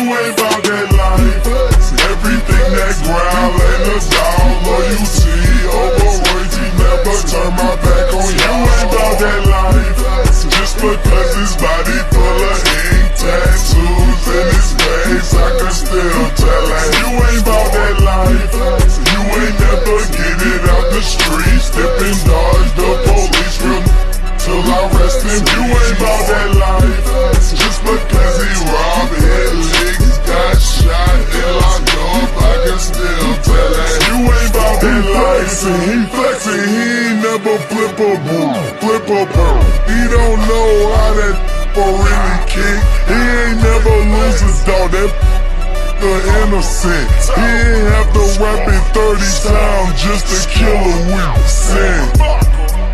ain't about that life. Everything that growl ain't a dog. Loyalty over royalty, never turn my back on you. You ain't about that life. Just because his body full of ink, tattoos in his face, I can still tell that you ain't about that life. You ain't never get it out the streets, dipping dodge the police real till I rest him. You ain't about that life. Just because he robbed, hit legs, got shot, and locked up, I can still tell that you ain't about that life. He flexing, he ain't never flip a bird. He don't know how that really kick. He ain't never lose his dog. That innocent. He ain't have to rap it 30 times just to kill a weak sin.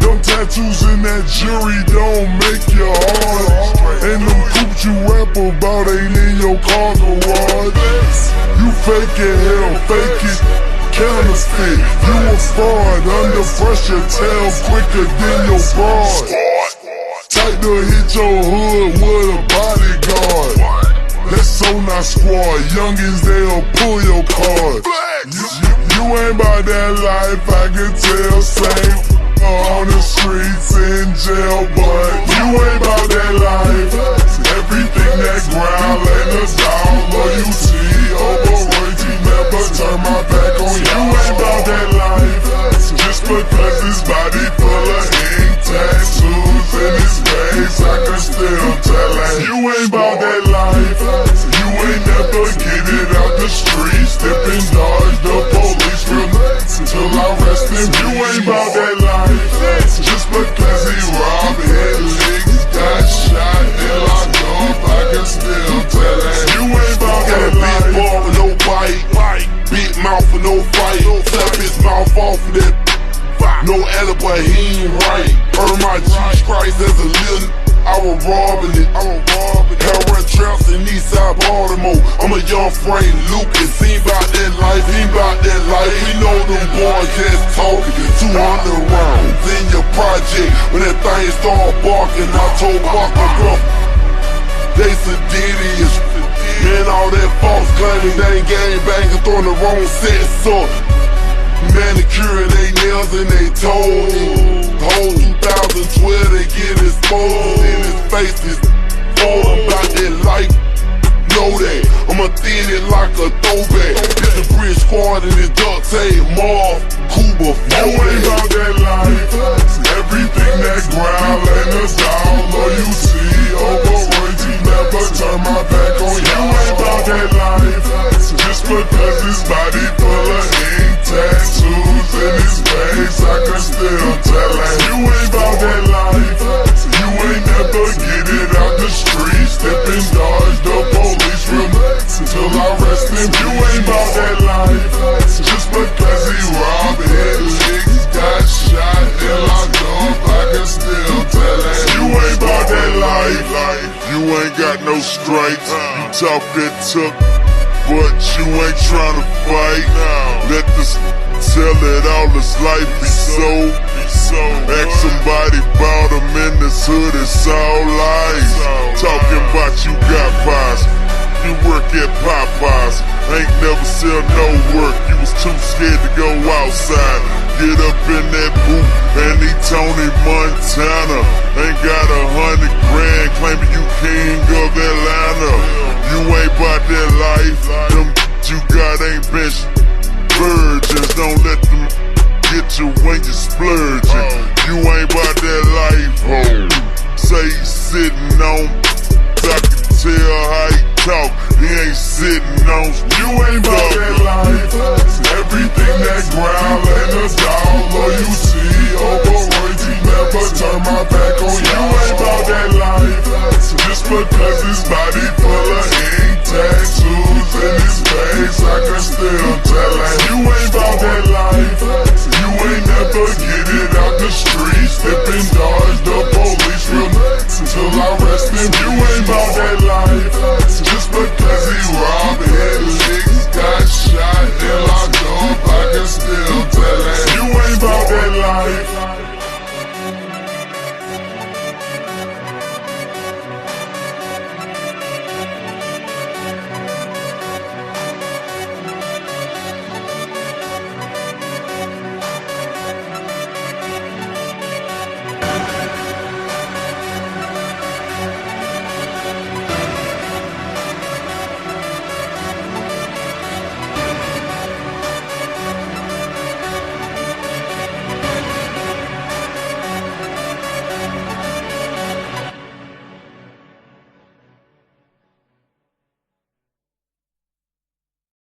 Them tattoos in that jury don't make you hard. And them coops you rap about ain't in your car garage. You fake it, hell, fake it, counterfeit. You a fraud, under pressure, tell quicker than your broad. Tight to hit your hood with a bodyguard. That's on our squad, youngins, they'll pull your card. You ain't about that life, I can tell, same on the streets in jail, but you ain't about that life. Everything that growl ain't a dog. Loyalty over royalty, never turn my back on you. You ain't about that life. Just because his body full of ink, tattoos in his face, I can still tell that you ain't about that life. You ain't never get it out the streets, dipping dodge the police real till I rest him. You ain't about that life. Just because he robbed, hit legs, got shot, and locked up, I can still tell that you ain't about that life. Big ball with no bite, big mouth with no fight. Slap his mouth off of that. No alibi, he ain't right. Earn my Jesus Christ as a little. I was robbing it. Heroin traps in Eastside Baltimore. I'm a young Frank Lucas. He ain't about that life, he ain't about that life. We know them boys just talking. 200 rounds in your project. When that thing start barking, I told Waka, bro, they seditious. Man, all that false claiming, they ain't gang banging, throwing the wrong sets up. Manicuring they nails and they toes. Whole 2012 they get exposed. In his face is all about that life. Know that I'ma thin it like a throwback. It's the bridge squad and it's duct tape. Marv, Cuba, you ain't about that life. Everything that growl ain't a dog. Loyalty over royalty, never turn my back on you. You ain't about that life. Just because his body full of ink, tattoos in his face, I can still tell that you ain't about that life. You ain't never get it out the streets, dipping dodge the police real till I rest him. You ain't about that life. Just because he robbed, hit legs, got shot, and locked up, I can still tell that you ain't about that life. You ain't got no stripes, you talk that took, but you ain't tryna fight. Let this tell it all, this life be so. Ask somebody about him in this hood, it's all lies. Talking about you got pies, you work at Popeyes. Ain't never sell no work, you was too scared to go outside. Get up in that boot and he Tony Montana. Ain't got 100 grand, claiming you king of Atlanta. You ain't bout that life, them you got ain't been virgins. Don't let them get you when you splurging. You ain't bout that life, ho. Say you sitting on, I can tell how he talk. He ain't sitting on. You ain't bout that life. Everything that growl ain't a dog. Loyalty over royalty, never turn my back on you. You ain't bout that life. Just because his body